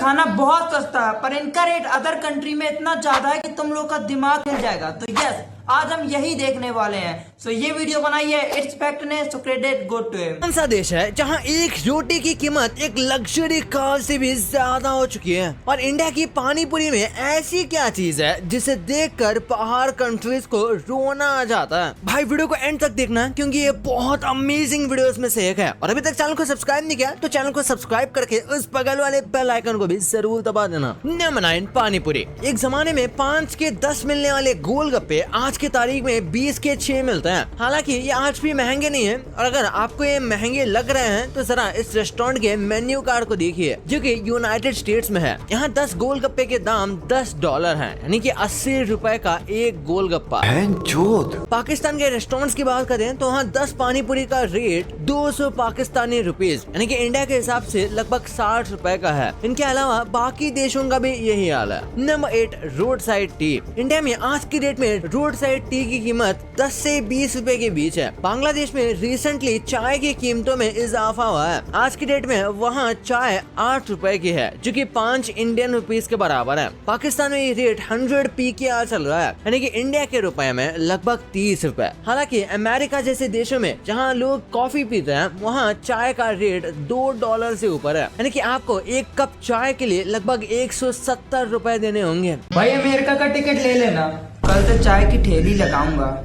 खाना बहुत सस्ता है, पर इनका रेट अदर कंट्री में इतना ज्यादा है कि तुम लोग का दिमाग हिल जाएगा। तो यस, आज हम यही देखने वाले हैं। सो ये वीडियो बनाई है इट्स फैक्ट ने, so credit go to him. कौन सा देश है जहां एक रोटी की कीमत एक लग्जरी कार से भी ज्यादा हो चुकी है? और इंडिया की पानी पूरी में ऐसी क्या चीज है जिसे देखकर बाहर कंट्रीज को रोना आ जाता है? भाई वीडियो को एंड तक देखना, क्योंकि ये बहुत अमेजिंग वीडियोस में से एक है। और अभी तक चैनल को सब्सक्राइब नहीं किया तो चैनल को सब्सक्राइब करके उस बगल वाले बेल आइकन को भी जरूर दबा देना। नंबर 9, पानी पूरी। एक जमाने में 5 के 10 मिलने वाले गोलगप्पे आज की तारीख में 20 के 6 मिलते हैं। हालांकि ये आज भी महंगे नहीं है, और अगर आपको ये महंगे लग रहे हैं तो जरा इस रेस्टोरेंट के मेन्यू कार्ड को देखिए, जो कि यूनाइटेड स्टेट्स में है। यहाँ 10 गोलगप्पे के दाम $10 हैं, यानी कि 80 रुपए का एक गोलगप्पा। पाकिस्तान के रेस्टोरेंट्स की बात करें तो वहाँ 10 पानी पूरी का रेट 200 पाकिस्तानी रुपीज, यानी कि इंडिया के हिसाब से लगभग 60 रुपए का है। इनके अलावा बाकी देशों का भी यही हाल है। Number 8, road side T. India में आज की डेट में रोड साइड टी की कीमत 10 से 20 रुपए के बीच है। बांग्लादेश में रिसेंटली चाय की कीमतों में इजाफा हुआ है। आज की डेट में वहाँ चाय 8 रुपए की है, जो कि 5 इंडियन रुपीस के बराबर है। पाकिस्तान में ये रेट 100 PKR चल रहा है, यानी कि इंडिया के रुपए में लगभग 30 रुपए। हालांकि अमेरिका जैसे देशों में जहाँ लोग कॉफी पीते हैं, वहाँ चाय का रेट $2 से ऊपर है, यानी कि आपको एक कप चाय के लिए लगभग 170 रुपए देने होंगे। भाई अमेरिका का टिकट ले लेना, कल से चाय की ठेली लगाऊंगा।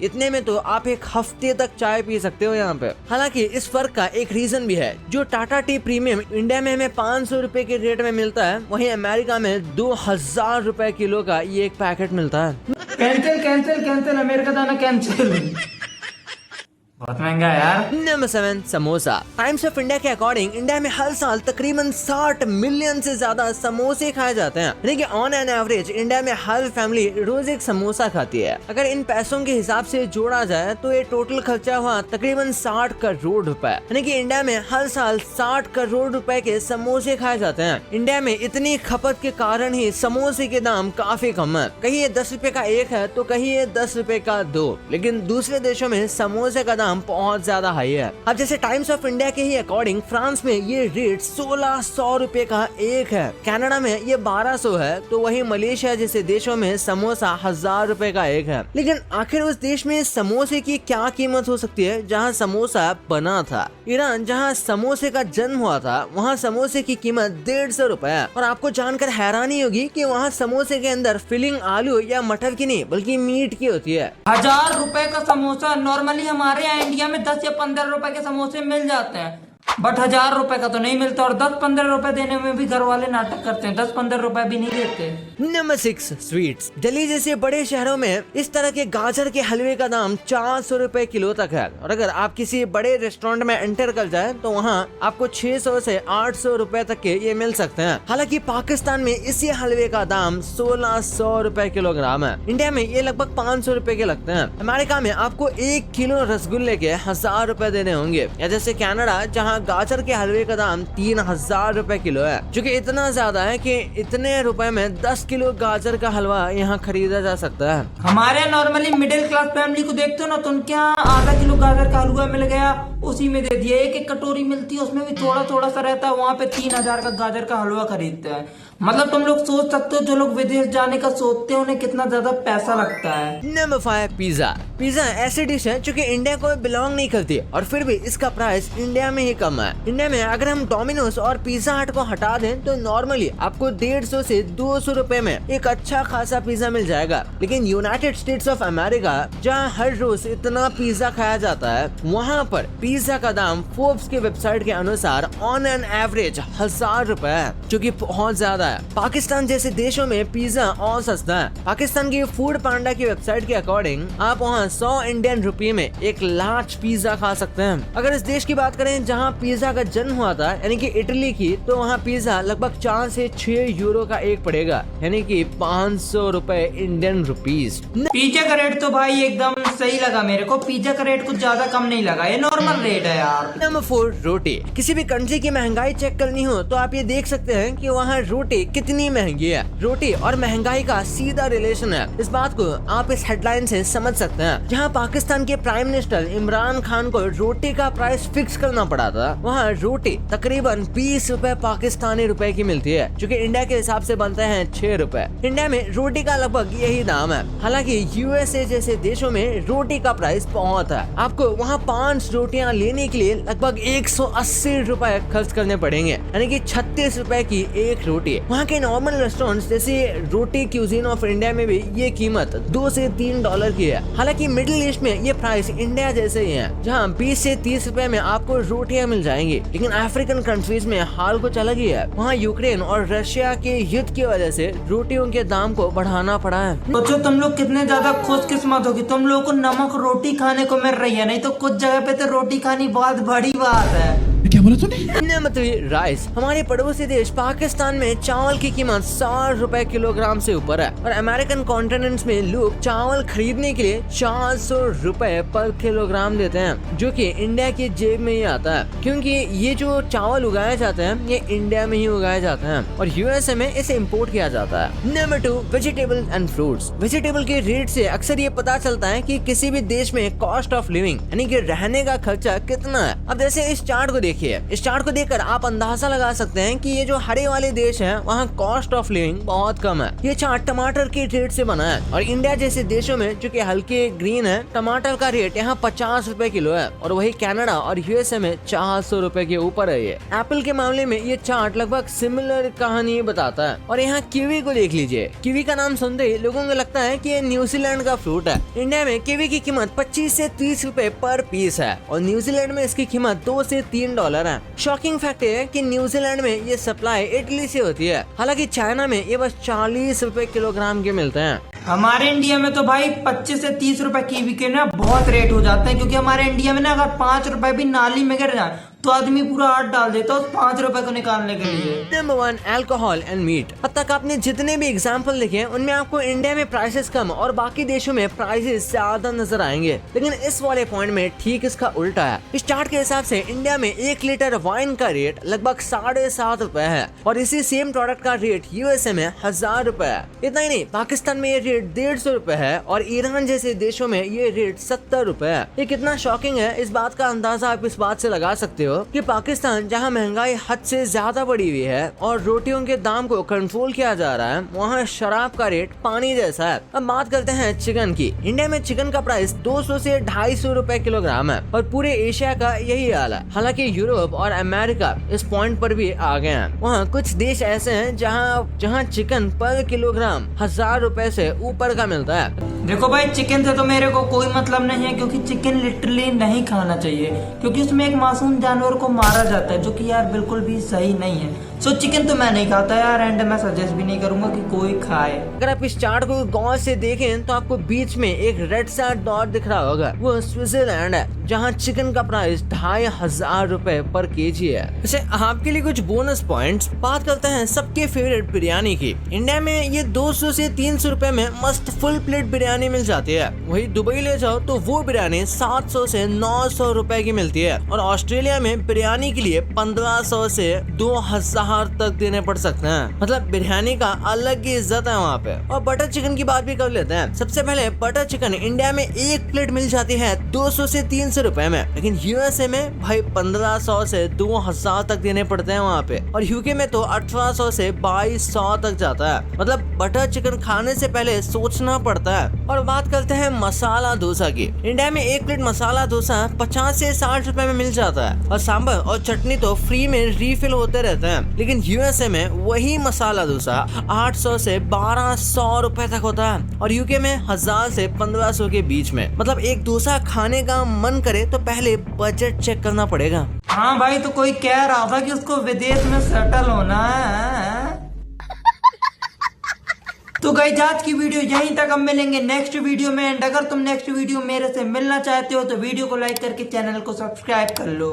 इतने में तो आप एक हफ्ते तक चाय पी सकते हो यहाँ पे। हालांकि इस फर्क का एक रीजन भी है। जो टाटा टी प्रीमियम इंडिया में हमें 500 रुपए के रेट में मिलता है, वहीं अमेरिका में 2000 रुपए किलो का ये एक पैकेट मिलता है। कैंसिल कैंसिल कैंसिल, अमेरिका जाना कैंसिल, बहुत महंगा है यार। Number 7, samosa. Times of India के अकॉर्डिंग इंडिया में हर साल तकरीबन 60 मिलियन से ज्यादा समोसे खाए जाते हैं, यानी कि ऑन एन एवरेज इंडिया में हर फैमिली रोज एक समोसा खाती है। अगर इन पैसों के हिसाब से जोड़ा जाए तो ये टोटल खर्चा हुआ तकरीबन 60 करोड़ रुपए, यानी कि इंडिया में हर साल 60 करोड़ रुपए के समोसे खाए जाते हैं। इंडिया में इतनी खपत के कारण ही समोसे के दाम काफी कम है। कहीं ये 10 रुपए का एक है तो कहीं ये 10 रुपए का 2, लेकिन दूसरे देशों में समोसे का बहुत ज्यादा हाई है। अब जैसे टाइम्स ऑफ इंडिया के ही अकॉर्डिंग फ्रांस में ये रेट 1600 रुपए का एक है, कनाडा में ये 1200 है, तो वही मलेशिया जैसे देशों में समोसा 1000 रुपए का एक है। लेकिन आखिर उस देश में समोसे की क्या कीमत हो सकती है जहाँ समोसा बना था? ईरान, जहाँ समोसे का जन्म हुआ था, वहाँ समोसे की कीमत 150 रुपए है। और आपको जानकर हैरानी होगी कि वहाँ समोसे के अंदर फिलिंग आलू या मटर की नहीं बल्कि मीट की होती है। 1000 रुपए का समोसा नॉर्मली हमारे यहाँ इंडिया में 10 या 15 रुपए के समोसे मिल जाते हैं, बट 1000 रुपए का तो नहीं मिलता। और 10-15 रुपए देने में भी घर वाले नाटक करते हैं, 10-15 रुपए भी नहीं देते। Number 6, sweets. दिल्ली जैसे बड़े शहरों में इस तरह के गाजर के हलवे का दाम 400 रुपए किलो तक है। और अगर आप किसी बड़े रेस्टोरेंट में एंटर कर जाए तो वहाँ आपको 600 से 800 रुपए तक के ये मिल सकते हैं। हालांकि पाकिस्तान में इसी हलवे का दाम 1600 रुपए किलोग्राम है। इंडिया में ये लगभग 500 रुपए के लगते हैं। अमेरिका में आपको 1 किलो रसगुल्ले के 1000 रुपए देने होंगे। या जैसे कनाडा, जहाँ गाजर के हलवे का दाम 3000 रुपए किलो है, जो कि इतना ज्यादा है कि इतने रुपए में 10 किलो गाजर का हलवा यहाँ खरीदा जा सकता है। हमारे नॉर्मली मिडिल क्लास फैमिली को देखते हो ना, तो उनके यहाँ आधा किलो गाजर का हलवा मिल गया, उसी में दे दिया। एक कटोरी मिलती है, उसमें भी थोड़ा थोड़ा सा रहता है। वहाँ पे 3000 का गाजर का हलवा खरीदते हैं। मतलब तुम लोग सोच सकते हो, जो लोग विदेश जाने का सोचते हैं उन्हें कितना ज्यादा पैसा लगता है। Number 5, pizza. पिज्जा ऐसी डिश है जो कि इंडिया को बिलोंग नहीं करती, और फिर भी इसका प्राइस इंडिया में ही कम है। इंडिया में अगर हम डोमिनोज और पिज्जा हट को हटा दें तो नॉर्मली आपको 150 से 200 रुपए में एक अच्छा खासा पिज्जा मिल जाएगा। लेकिन यूनाइटेड स्टेट्स ऑफ अमेरिका, जहाँ हर रोज इतना पिज्जा खाया जाता है, वहाँ पर पिज्जा का दाम फोर्ब्स के वेबसाइट के अनुसार ऑन एन एवरेज 1000 रुपए है, जो कि बहुत ज्यादा है। पाकिस्तान जैसे देशों में पिज्जा और सस्ता है। पाकिस्तान की फूड पांडा की वेबसाइट के अकॉर्डिंग आप वहाँ 100 इंडियन रुपये में एक लार्ज पिज्जा खा सकते हैं। अगर इस देश की बात करें जहाँ पिज्जा का जन्म हुआ था, यानी कि इटली की, तो वहाँ पिज्जा लगभग 4 से 6 यूरो का एक पड़ेगा, यानी कि 500 रुपए इंडियन रुपीज। पिज्जा का रेट तो भाई एकदम सही लगा मेरे को। पिज्जा का रेट कुछ ज्यादा कम नहीं लगा, ये नॉर्मल रेट है यार। नंबर 4, रोटी। किसी भी कंट्री की महंगाई चेक करनी हो तो आप ये देख सकते हैं कि वहाँ रोटी कितनी महंगी है। रोटी और महंगाई का सीधा रिलेशन है। इस बात को आप इस हेडलाइन से समझ सकते हैं, जहाँ पाकिस्तान के प्राइम मिनिस्टर इमरान खान को रोटी का प्राइस फिक्स करना पड़ा था वहाँ रोटी तकरीबन 20 रुपए पाकिस्तानी रुपए की मिलती है, जो कि इंडिया के हिसाब से बनते हैं 6 रुपए। इंडिया में रोटी का लगभग यही दाम है। हालांकि यूएसए जैसे देशों में रोटी का प्राइस बहुत है। आपको वहाँ 5 रोटियाँ लेने के लिए लगभग 180 रुपए खर्च करने पड़ेंगे, यानी कि 36 रुपए की एक रोटी। वहाँ के नॉर्मल रेस्टोरेंट्स जैसे रोटी क्यूजीन ऑफ इंडिया में भी ये कीमत 2 से 3 डॉलर की है। हालांकि मिडिल ईस्ट में ये प्राइस इंडिया जैसे ही है, जहाँ 20 से 30 रुपए में आपको रोटियां मिल जाएंगी। लेकिन अफ्रीकन कंट्रीज में हाल कुछ अलग ही है। वहाँ यूक्रेन और रशिया के युद्ध की वजह से रोटियों के दाम को बढ़ाना पड़ा है। सोचो तुम लोग कितने ज्यादा खुशकिस्मत होगी, तुम लोगों को नमक रोटी खाने को मिल रही है, नहीं तो कुछ जगह पे तो रोटी खानी बहुत बड़ी बात है। क्या बोला तूने? मतलब राइस। हमारे पड़ोसी देश पाकिस्तान में चावल की कीमत 60 रुपए किलोग्राम से ऊपर है और अमेरिकन कॉन्टिनेंट्स में लोग चावल खरीदने के लिए 400 रुपए पर किलोग्राम देते हैं, जो कि इंडिया की जेब में ही आता है, क्योंकि ये जो चावल उगाए जाते हैं ये इंडिया में ही उगाए जाते हैं और यूएसए में इसे इम्पोर्ट किया जाता है। Number 2, vegetable and fruits. Vegetable के रेट से अक्सर ये पता चलता है कि किसी भी देश में कॉस्ट ऑफ लिविंग यानी कि रहने का खर्चा कितना है। अब जैसे इस चार्ट को देखिए, इस चार्ट को देखकर आप अंदाजा लगा सकते हैं कि ये जो हरे वाले देश हैं वहाँ कॉस्ट ऑफ लिविंग बहुत कम है। ये चार्ट टमाटर के रेट से बना है और इंडिया जैसे देशों में जो कि हल्के ग्रीन है, टमाटर का रेट यहाँ 50 रुपए किलो है और वही कनाडा और यूएसए में 400 रुपए के ऊपर है। ये एप्पल के मामले में ये चार्ट लगभग सिमिलर कहानी बताता है। और यहाँ कीवी को देख लीजिए। कीवी का नाम सुनते ही लोगों को लगता है कि ये न्यूजीलैंड का फ्रूट है। इंडिया में कीवी की कीमत 25 से 30 रुपए पर पीस है और न्यूजीलैंड में इसकी कीमत 2 से 3 डॉलर है। शॉकिंग फैक्ट है कि न्यूजीलैंड में ये सप्लाई इटली से होती है, हालांकि चाइना में ये बस 40 रुपए किलोग्राम के मिलते हैं। हमारे इंडिया में तो भाई 25 से 30 रुपए कीवी के ना बहुत रेट हो जाते हैं, क्योंकि हमारे इंडिया में ना अगर 5 रुपए भी नाली में गिर जाए तो आदमी पूरा हाथ डाल देता है उस 5 रुपए को निकालने के लिए। Number 1, alcohol and meat. अब तक आपने जितने भी एग्जाम्पल देखे उनमें आपको इंडिया में प्राइसेस कम और बाकी देशों में प्राइसेस ज्यादा नजर आएंगे, लेकिन इस वाले पॉइंट में ठीक इसका उल्टा है। इस चार्ट के हिसाब से इंडिया में 1 लीटर वाइन का रेट लगभग 7.5 रुपए है और इसी सेम प्रोडक्ट का रेट यूएसए में 1000 रुपए है। इतना ही नहीं, पाकिस्तान में ये रेट 150 रुपए है और ईरान जैसे देशों में ये रेट 70 रुपए है। ये कितना शॉकिंग है, इस बात का अंदाजा आप इस बात से लगा सकते हो कि पाकिस्तान जहां महंगाई हद से ज्यादा बढ़ी हुई है और रोटियों के दाम को कंट्रोल किया जा रहा है, वहां शराब का रेट पानी जैसा है। अब बात करते हैं चिकन की। इंडिया में चिकन का प्राइस 200 से 250 रुपए किलोग्राम है और पूरे एशिया का यही हाल है। हालांकि यूरोप और अमेरिका इस पॉइंट पर भी आ गए हैं। वहाँ कुछ देश ऐसे हैं जहाँ चिकन पर किलोग्राम 1000 रुपए से ऊपर का मिलता है। देखो भाई, चिकन से तो मेरे को कोई मतलब नहीं है, क्योंकि चिकन लिटरली नहीं खाना चाहिए, क्योंकि उसमें एक मासूम जानवर को मारा जाता है, जो कि यार बिल्कुल भी सही नहीं है। सो चिकन तो मैं नहीं खाता यार, एंड मैं सजेस्ट भी नहीं करूंगा कि कोई खाए। अगर आप इस चार्ट को गौर से देखें तो आपको बीच में एक रेड सा डॉट दिख रहा होगा, वो स्विट्जरलैंड है, जहाँ चिकन का प्राइस 2500 रुपए पर केजी है। वैसे आपके लिए कुछ बोनस पॉइंट्स। बात करते हैं सबके फेवरेट बिरयानी की। इंडिया में ये 200 से 300 रुपए में मस्त फुल प्लेट बिरयानी मिल जाती है। वही दुबई ले जाओ तो वो बिरयानी 700 से 900 रुपए की मिलती है और ऑस्ट्रेलिया में बिरयानी के लिए 1500 से 2000 तक देने पड़ सकते हैं। मतलब बिरयानी का अलग ही इज्जत है वहाँ पे। और बटर चिकन की बात भी कर लेते हैं। सबसे पहले बटर चिकन इंडिया में एक प्लेट मिल जाती है 200 से 300 रुपए में, लेकिन यूएसए में भाई 1500 से 2000 तक देने पड़ते हैं वहाँ पे और यूके में तो 1800 से 2200 तक जाता है। मतलब बटर चिकन खाने से पहले सोचना पड़ता है। और बात करते हैं मसाला डोसा की। इंडिया में एक प्लेट मसाला डोसा 50 से 60 रुपए में मिल जाता है और सांभर और चटनी तो फ्री में रिफिल होते रहते हैं, लेकिन यूएसए में वही मसाला डोसा 800 से 1200 रुपए तक होता है और यूके में 1000 से 1500 के बीच में। मतलब एक डोसा खाने का मन करे तो पहले बजट चेक करना पड़ेगा। हाँ भाई, तो कोई कह रहा था कि उसको विदेश में सेटल होना है। तो गाइस, आज की वीडियो यहीं तक। हम मिलेंगे नेक्स्ट वीडियो में। एंड अगर तुम नेक्स्ट वीडियो मेरे से मिलना चाहते हो तो वीडियो को लाइक करके चैनल को सब्सक्राइब कर लो।